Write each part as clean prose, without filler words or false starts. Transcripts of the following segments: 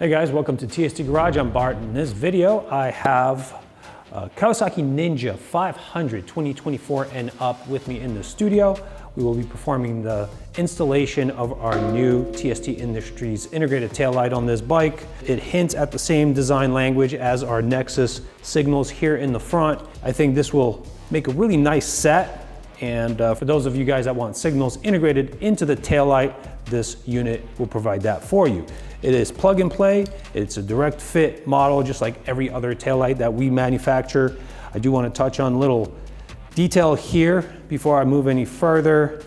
Hey guys, welcome to TST Garage. I'm Bart. In this video, I have a Kawasaki Ninja 500 2024 and up with me in the studio. We will be performing the installation of our new TST Industries integrated taillight on this bike. It hints at the same design language as our Nexus signals here in the front. I think this will make a really nice set. And for those of you guys that want signals integrated into the taillight, this unit will provide that for you. It is plug and play. It's a direct fit model, just like every other taillight that we manufacture. I do want to touch on a little detail here before I move any further.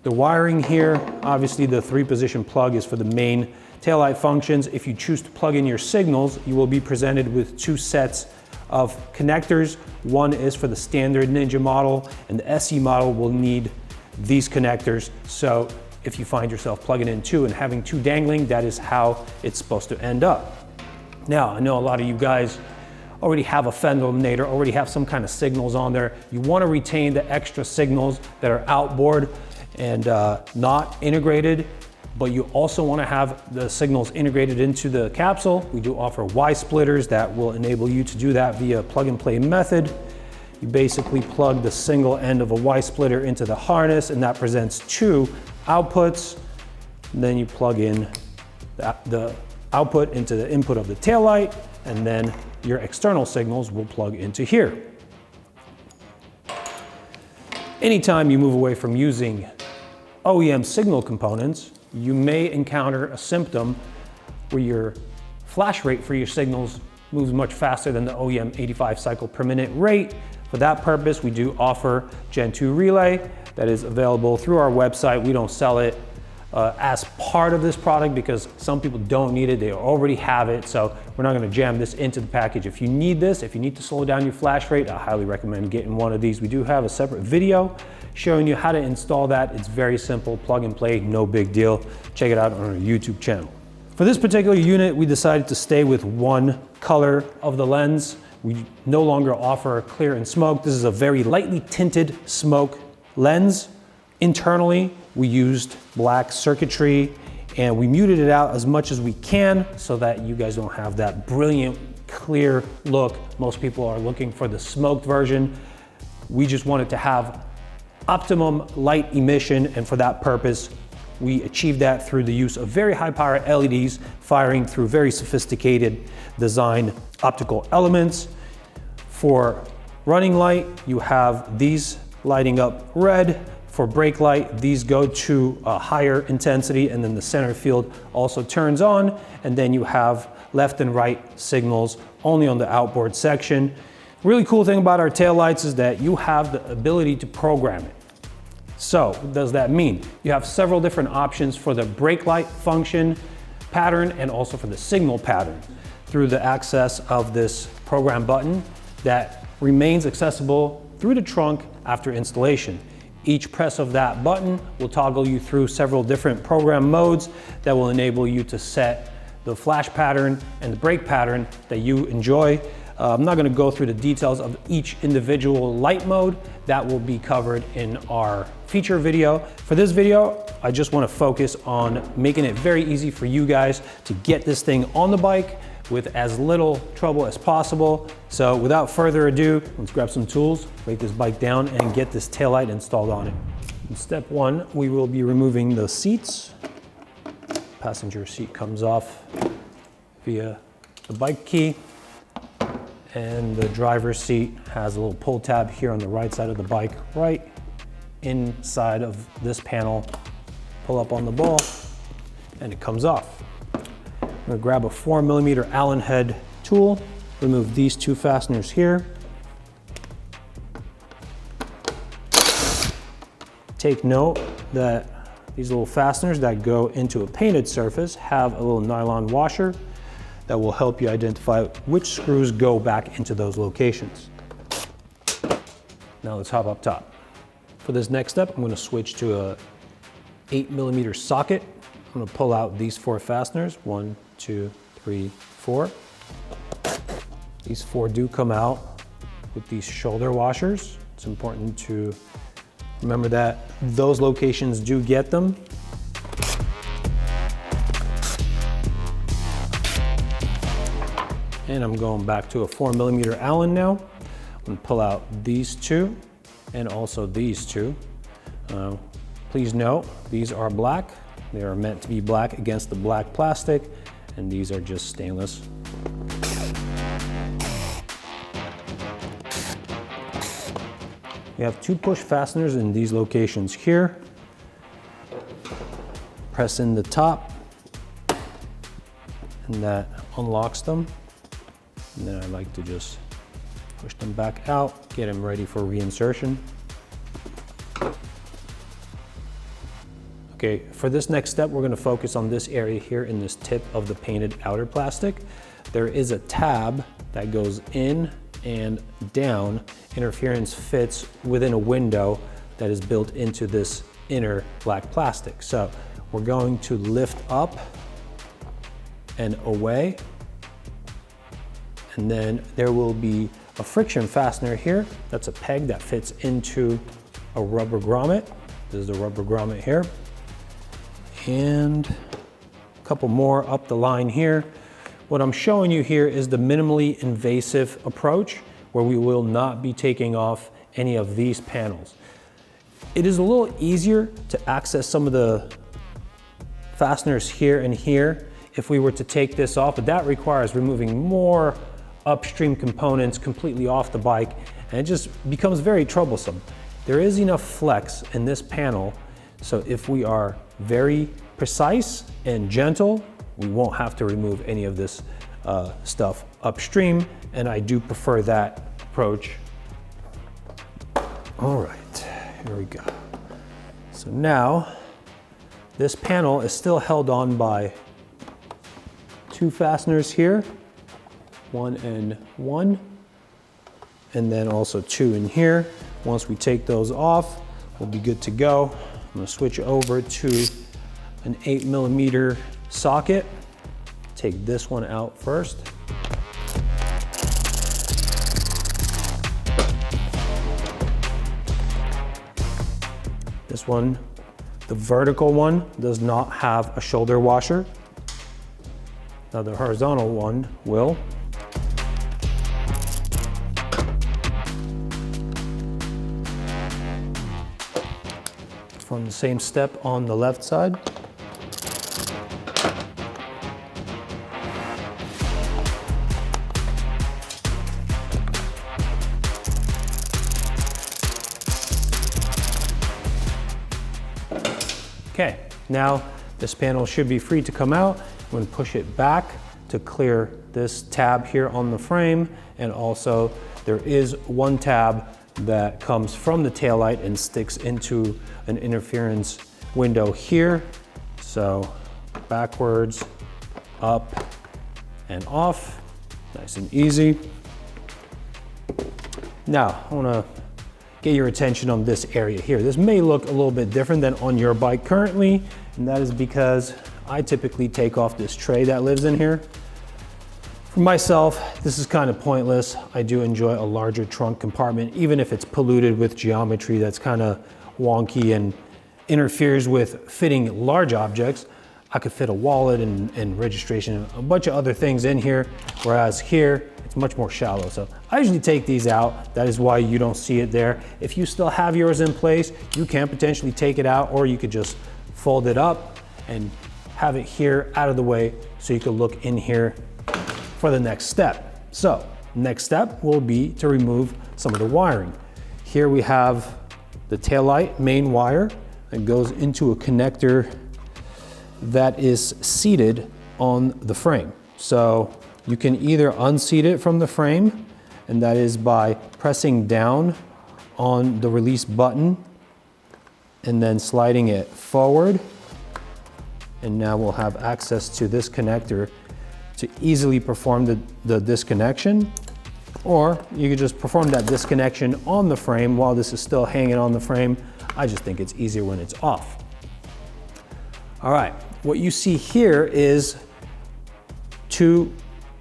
The wiring here, obviously the 3-position plug is for the main taillight functions. If you choose to plug in your signals, you will be presented with 2 sets of connectors. One is for the standard Ninja model, and the SE model will need these connectors. So if you find yourself plugging in 2 and having 2 dangling, that is how it's supposed to end up. Now, I know a lot of you guys already have a fender eliminator, already have some kind of signals on there. You want to retain the extra signals that are outboard and not integrated, but you also want to have the signals integrated into the capsule. We do offer Y splitters that will enable you to do that via plug and play method. You basically plug the single end of a Y splitter into the harness, and that presents 2 outputs. And then you plug in the output into the input of the taillight, and then your external signals will plug into here. Anytime you move away from using OEM signal components, you may encounter a symptom where your flash rate for your signals moves much faster than the OEM 85 cycle per minute rate. For that purpose, we do offer Gen 2 relay that is available through our website. We don't sell it as part of this product because some people don't need it, they already have it, so we're not gonna jam this into the package. If you need this, if you need to slow down your flash rate, I highly recommend getting one of these. We do have a separate video showing you how to install that. It's very simple, plug and play, no big deal. Check it out on our YouTube channel. For this particular unit, we decided to stay with one color of the lens. We no longer offer clear and smoke. This is a very lightly tinted smoke lens. Internally, we used black circuitry and we muted it out as much as we can so that you guys don't have that brilliant, clear look. Most people are looking for the smoked version. We just wanted to have optimum light emission, and for that purpose, we achieved that through the use of very high power LEDs firing through very sophisticated design optical elements. For running light, you have these lighting up red. For brake light, these go to a higher intensity, and then the center field also turns on, and then you have left and right signals only on the outboard section. Really cool thing about our taillights is that you have the ability to program it. So what does that mean? You have several different options for the brake light function pattern and also for the signal pattern through the access of this program button that remains accessible through the trunk after installation. Each press of that button will toggle you through several different program modes that will enable you to set the flash pattern and the brake pattern that you enjoy. I'm not going to go through the details of each individual light mode. That will be covered in our feature video. For this video, I just want to focus on making it very easy for you guys to get this thing on the bike with as little trouble as possible. So without further ado, let's grab some tools, break this bike down, and get this taillight installed on it. In step 1, we will be removing the seats. Passenger seat comes off via the bike key, and the driver's seat has a little pull tab here on the right side of the bike, right inside of this panel. Pull up on the ball, and it comes off. I'm gonna grab a 4mm Allen head tool, remove these 2 fasteners here. Take note that these little fasteners that go into a painted surface have a little nylon washer that will help you identify which screws go back into those locations. Now let's hop up top. For this next step, I'm gonna switch to a 8mm socket. I'm gonna pull out these 4 fasteners, 1, 2, 3, 4. These 4 do come out with these shoulder washers. It's important to remember that those locations do get them. And I'm going back to a 4mm Allen now. I'm gonna pull out these two and also these two. Please note, these are black. They are meant to be black against the black plastic, and these are just stainless. We have two push fasteners in these locations here. Press in the top, and that unlocks them. And then I like to just push them back out, get them ready for reinsertion. Okay, for this next step, we're gonna focus on this area here in this tip of the painted outer plastic. There is a tab that goes in and down. Interference fits within a window that is built into this inner black plastic. So we're going to lift up and away. And then there will be a friction fastener here. That's a peg that fits into a rubber grommet. This is the rubber grommet here. And a couple more up the line here. What I'm showing you here is the minimally invasive approach, where we will not be taking off any of these panels. It is a little easier to access some of the fasteners here and here if we were to take this off, but that requires removing more upstream components completely off the bike, and it just becomes very troublesome. There is enough flex in this panel, so if we are very precise and gentle, we won't have to remove any of this stuff upstream, and I do prefer that approach. All right, here we go. So now, this panel is still held on by two fasteners here, one and one, and then also two in here. Once we take those off, we'll be good to go. I'm gonna switch over to an 8mm socket. Take this one out first. This one, the vertical one, does not have a shoulder washer. Now the horizontal one will. From the same step on the left side. Okay, now this panel should be free to come out. I'm going to push it back to clear this tab here on the frame, and also there is one tab that comes from the taillight and sticks into an interference window here. So backwards, up, and off. Nice and easy. Now, I want to get your attention on this area here. This may look a little bit different than on your bike currently, and that is because I typically take off this tray that lives in here. For myself, this is kind of pointless. I do enjoy a larger trunk compartment, even if it's polluted with geometry that's kind of wonky and interferes with fitting large objects. I could fit a wallet and registration and a bunch of other things in here, whereas here, it's much more shallow. So I usually take these out. That is why you don't see it there. If you still have yours in place, you can potentially take it out, or you could just fold it up and have it here out of the way so you could look in here for the next step. So next step will be to remove some of the wiring. Here we have the taillight main wire that goes into a connector that is seated on the frame. So you can either unseat it from the frame, and that is by pressing down on the release button and then sliding it forward. And now we'll have access to this connector to easily perform the disconnection, or you could just perform that disconnection on the frame while this is still hanging on the frame. I just think it's easier when it's off. All right, what you see here is two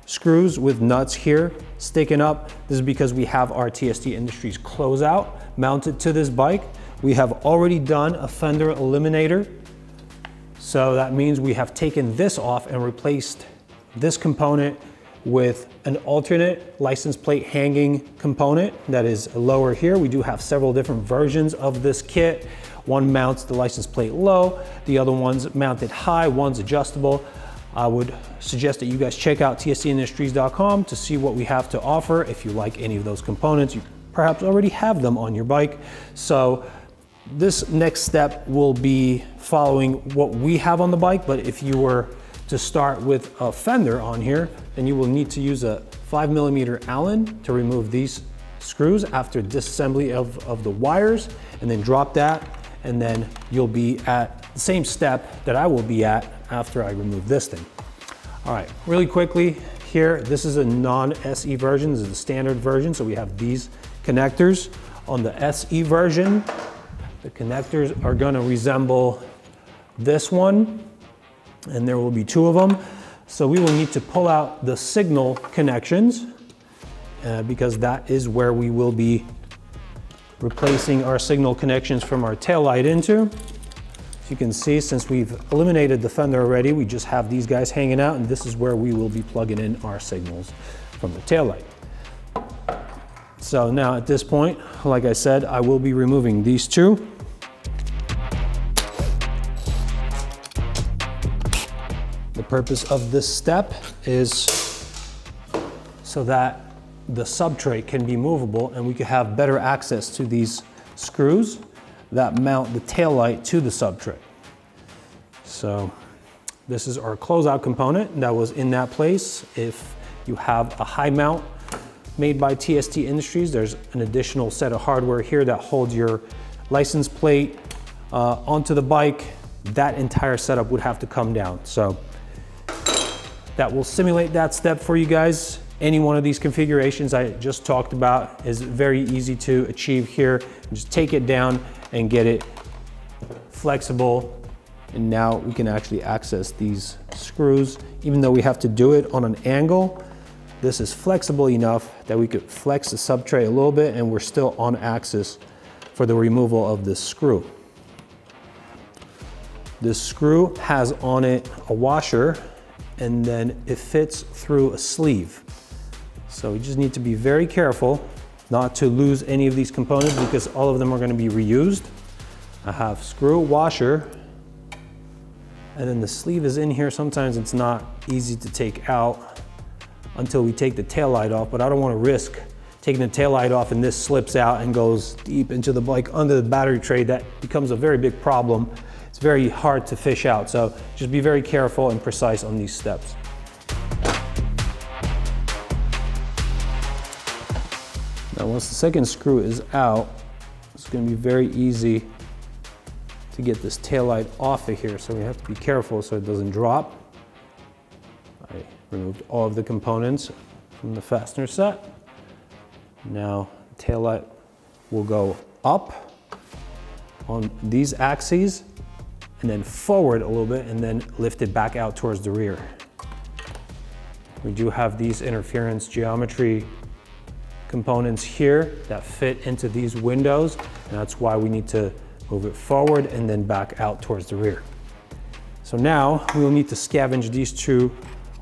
screws with nuts here sticking up. This is because we have our TST Industries closeout mounted to this bike. We have already done a fender eliminator. So that means we have taken this off and replaced this component with an alternate license plate hanging component that is lower here. We do have several different versions of this kit. One mounts the license plate low, the other one's mounted high, one's adjustable. I would suggest that you guys check out tstindustries.com to see what we have to offer. If you like any of those components, you perhaps already have them on your bike. So this next step will be following what we have on the bike, but if you were to start with a fender on here, then you will need to use a 5mm Allen to remove these screws after disassembly of the wires, and then drop that, and then you'll be at the same step that I will be at after I remove this thing. All right, really quickly here, this is a non-SE version, this is the standard version, so we have these connectors. On the SE version, the connectors are gonna resemble this one, and there will be 2 of them. So we will need to pull out the signal connections because that is where we will be replacing our signal connections from our taillight into. As you can see, since we've eliminated the fender already, we just have these guys hanging out, and this is where we will be plugging in our signals from the taillight. So now at this point, like I said, I will be removing these 2. The purpose of this step is so that the subtray can be movable and we can have better access to these screws that mount the taillight to the subtray. So this is our closeout component that was in that place. If you have a high mount made by TST Industries, there's an additional set of hardware here that holds your license plate onto the bike. That entire setup would have to come down. So that will simulate that step for you guys. Any one of these configurations I just talked about is very easy to achieve here. Just take it down and get it flexible. And now we can actually access these screws. Even though we have to do it on an angle, this is flexible enough that we could flex the subtray a little bit and we're still on axis for the removal of this screw. This screw has on it a washer, and then it fits through a sleeve. So we just need to be very careful not to lose any of these components because all of them are going to be reused. I have screw, washer, and then the sleeve is in here. Sometimes it's not easy to take out until we take the taillight off, but I don't want to risk taking the taillight off and this slips out and goes deep into the bike under the battery tray. That becomes a very big problem. It's very hard to fish out, so just be very careful and precise on these steps. Now once the second screw is out, it's going to be very easy to get this taillight off of here, so we have to be careful so it doesn't drop. I removed all of the components from the fastener set. Now the taillight will go up on these axes and then forward a little bit and then lift it back out towards the rear. We do have these interference geometry components here that fit into these windows, and that's why we need to move it forward and then back out towards the rear. So now we will need to scavenge these 2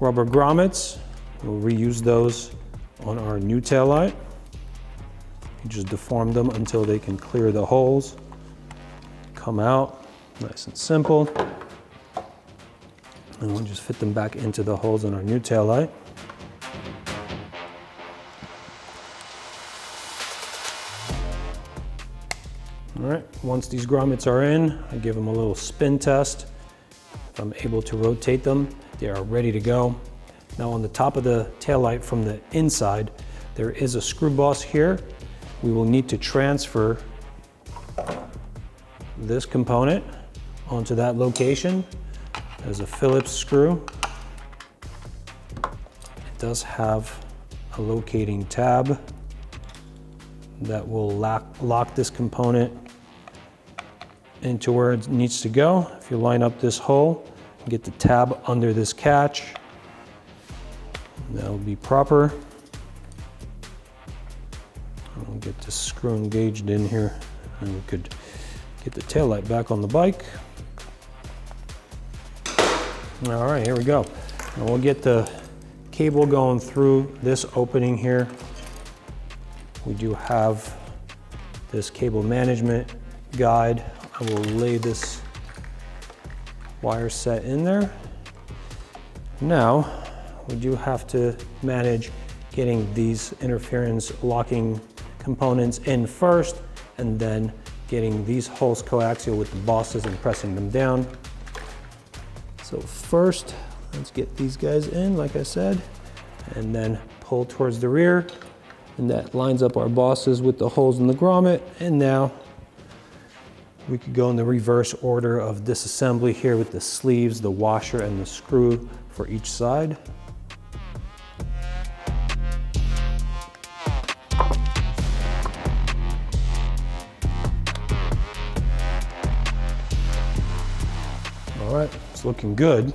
rubber grommets. We'll reuse those on our new taillight. You just deform them until they can clear the holes, come out. Nice and simple. And we'll just fit them back into the holes in our new taillight. All right, once these grommets are in, I give them a little spin test. If I'm able to rotate them, they are ready to go. Now on the top of the taillight from the inside, there is a screw boss here. We will need to transfer this component onto that location. There's a Phillips screw. It does have a locating tab that will lock this component into where it needs to go. If you line up this hole, get the tab under this catch, that'll be proper. I'll get this screw engaged in here and we could get the taillight back on the bike. All right, here we go. And we'll get the cable going through this opening here. We do have this cable management guide. I will lay this wire set in there. Now, we do have to manage getting these interference locking components in first, and then getting these holes coaxial with the bosses and pressing them down. So first, let's get these guys in, like I said, and then pull towards the rear. And that lines up our bosses with the holes in the grommet. And now we could go in the reverse order of disassembly here with the sleeves, the washer, and the screw for each side. All right, it's looking good.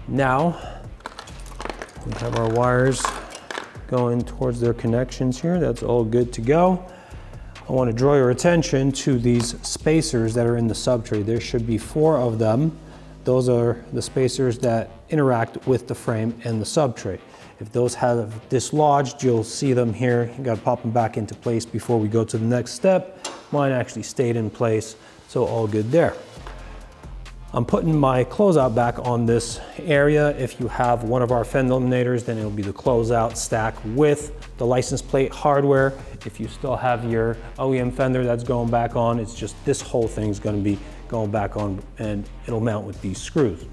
Now we have our wires going towards their connections here. That's all good to go. I want to draw your attention to these spacers that are in the subtray. There should be 4 of them. Those are the spacers that interact with the frame and the subtray. If those have dislodged, you'll see them here. You got to pop them back into place before we go to the next step. Mine actually stayed in place, so all good there. I'm putting my closeout back on this area. If you have one of our fender eliminators, then it'll be the closeout stack with the license plate hardware. If you still have your OEM fender that's going back on, it's just this whole thing's gonna be going back on, and it'll mount with these screws.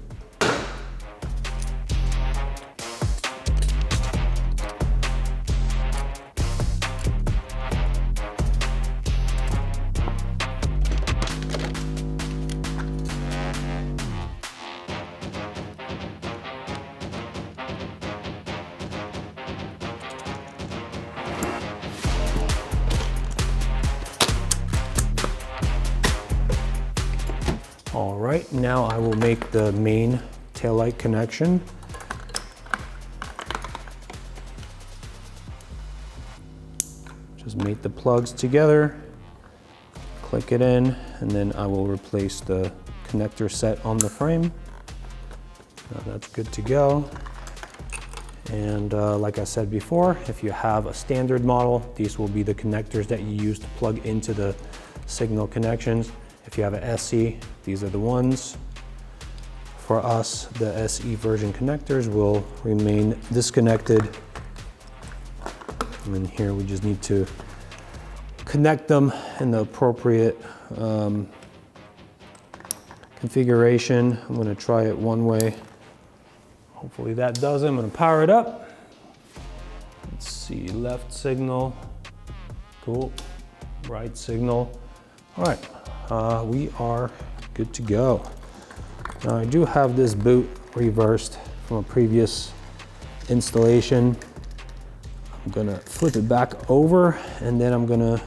All right, now I will make the main taillight connection. Just mate the plugs together, click it in, and then I will replace the connector set on the frame. Now that's good to go. And like I said before, if you have a standard model, these will be the connectors that you use to plug into the signal connections. If you have an SE, these are the ones. For us, the SE version connectors will remain disconnected. And then here we just need to connect them in the appropriate configuration. I'm gonna try it one way. Hopefully that does it. I'm gonna power it up. Let's see, left signal, cool, right signal. All right. We are good to go. Now I do have this boot reversed from a previous installation. I'm gonna flip it back over, and then I'm gonna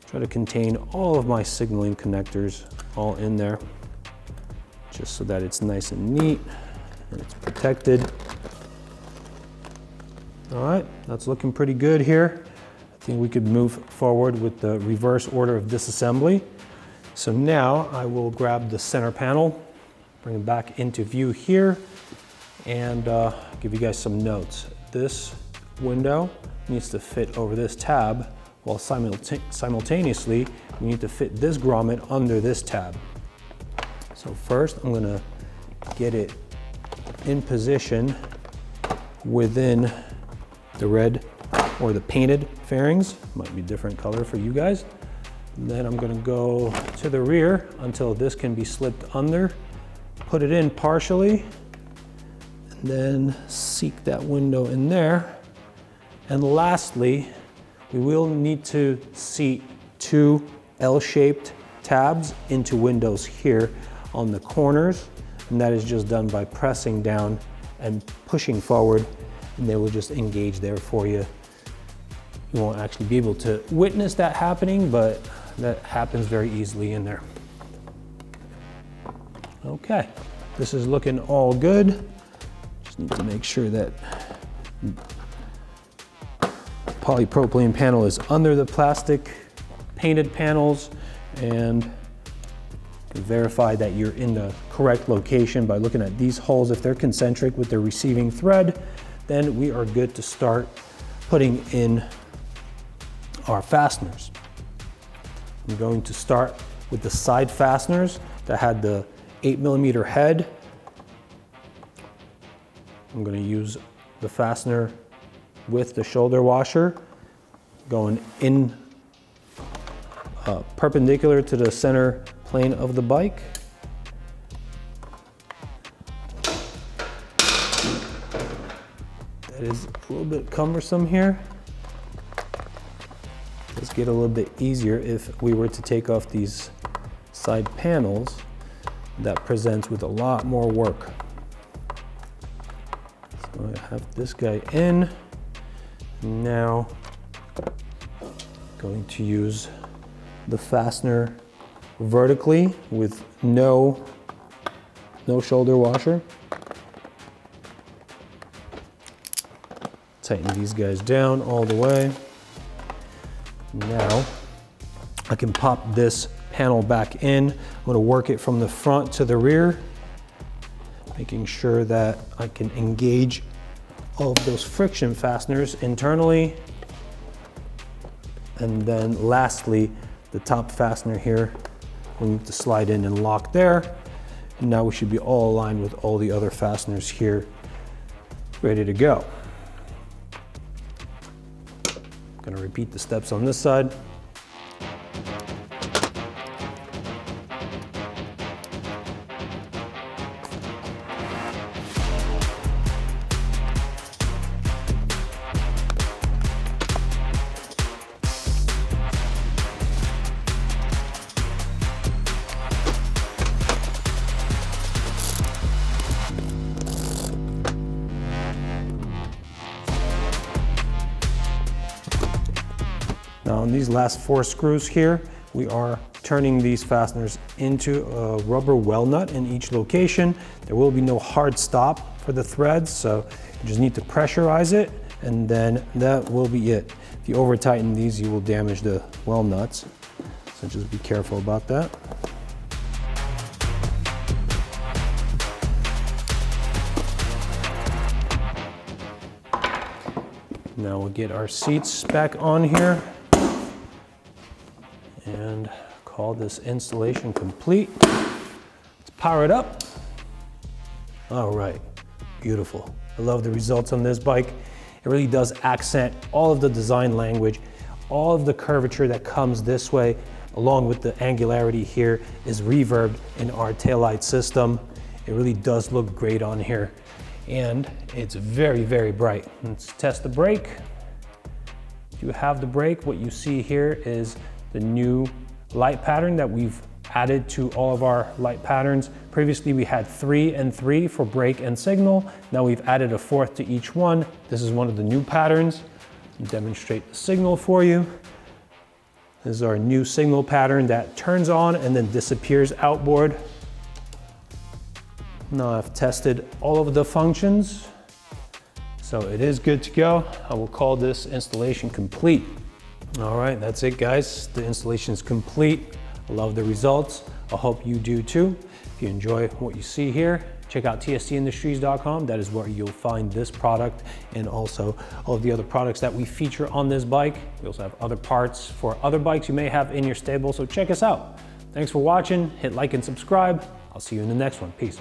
try to contain all of my signaling connectors all in there, just so that it's nice and neat and it's protected. All right, that's looking pretty good here. I think we could move forward with the reverse order of disassembly. So now I will grab the center panel, bring it back into view here, and give you guys some notes. This window needs to fit over this tab, while simultaneously we need to fit this grommet under this tab. So first I'm gonna get it in position within the red or the painted fairings. Might be different color for you guys. And then I'm gonna go to the rear until this can be slipped under, put it in partially, and then seek that window in there. And lastly, we will need to seat 2 L-shaped tabs into windows here on the corners, and that is just done by pressing down and pushing forward, and they will just engage there for you. You won't actually be able to witness that happening, but that happens very easily in there. Okay, this is looking all good. Just need to make sure that polypropylene panel is under the plastic painted panels, and Verify that you're in the correct location by looking at these holes. If they're concentric with the receiving thread, then we are good to start putting in our fasteners. I'm going to start with the side fasteners that had the 8mm head. I'm going to use the fastener with the shoulder washer going in perpendicular to the center plane of the bike. That is a little bit cumbersome here. Let's get a little bit easier if we were to take off these side panels. That presents with a lot more work. So I have this guy in. Now, going to use the fastener vertically with no shoulder washer. Tighten these guys down all the way. Now, I can pop this panel back in. I'm going to work it from the front to the rear, making sure that I can engage all of those friction fasteners internally. And then lastly, the top fastener here, we need to slide in and lock there. And now we should be all aligned with all the other fasteners here, ready to go. I'm going to repeat the steps on this side. Now on these last 4 screws here, we are turning these fasteners into a rubber well nut in each location. There will be no hard stop for the threads, so you just need to pressurize it, and then that will be it. If you over tighten these, you will damage the well nuts, so just be careful about that. Now we'll get our seats back on here and call this installation complete. Let's power it up. All right, beautiful. I love the results on this bike. It really does accent all of the design language. All of the curvature that comes this way, along with the angularity here, is reverbed in our taillight system. It really does look great on here. And it's very, very bright. Let's test the brake. If you have the brake, what you see here is the new light pattern that we've added to all of our light patterns. Previously we had 3 and 3 for brake and signal. Now we've added a 4th to each one. This is one of the new patterns. I'll demonstrate the signal for you. This is our new signal pattern that turns on and then disappears outboard. Now I've tested all of the functions, so it is good to go. I will call this installation complete. All right, that's it guys. The installation is complete. I love the results. I hope you do too. If you enjoy what you see here, check out tstindustries.com. That is where you'll find this product and also all of the other products that we feature on this bike. We also have other parts for other bikes you may have in your stable, so check us out. Thanks for watching. Hit like and subscribe. I'll see you in the next one. Peace.